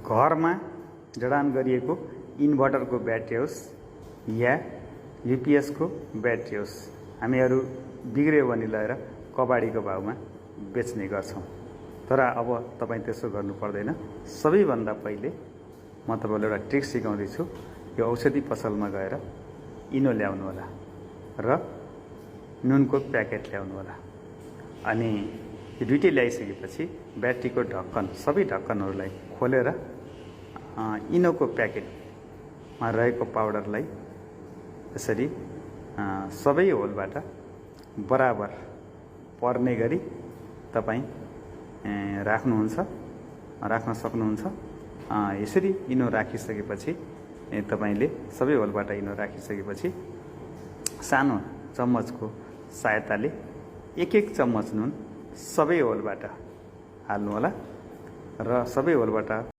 घरमा जडान गरिएको इन्भर्टरको ब्याट्री होस् या युपिएसको ब्याट्री होस्, हामीहरू बिग्रियो भने लगेर कबाडीको भाउमा बेच्ने गर्छौँ। तर अब तपाईँ त्यसो गर्नु पर्दैन। सबैभन्दा पहिले म तपाईँलाई एउटा ट्रिक सिकाउँदैछु। यो औषधि पसलमा गएर इनो ल्याउनु होला र नुनको प्याकेट ल्याउनु होला। अनि यो दुइटै ल्याइसकेपछि ब्याट्रीको ढक्कन, सबै ढक्कनहरूलाई खोलेर इनोको प्याकेटमा रहेको पाउडरलाई यसरी सबै होलबाट बराबर पर्ने गरी तपाईँ राख्न सक्नुहुन्छ। यसरी इनो राखिसकेपछि तपाईले सबै होलबाट इनो राखिसकेपछि सानो चम्मचको सहायताले एक चम्मच नुन सबै होलबाट हाल्नु होला र सबै होलबाट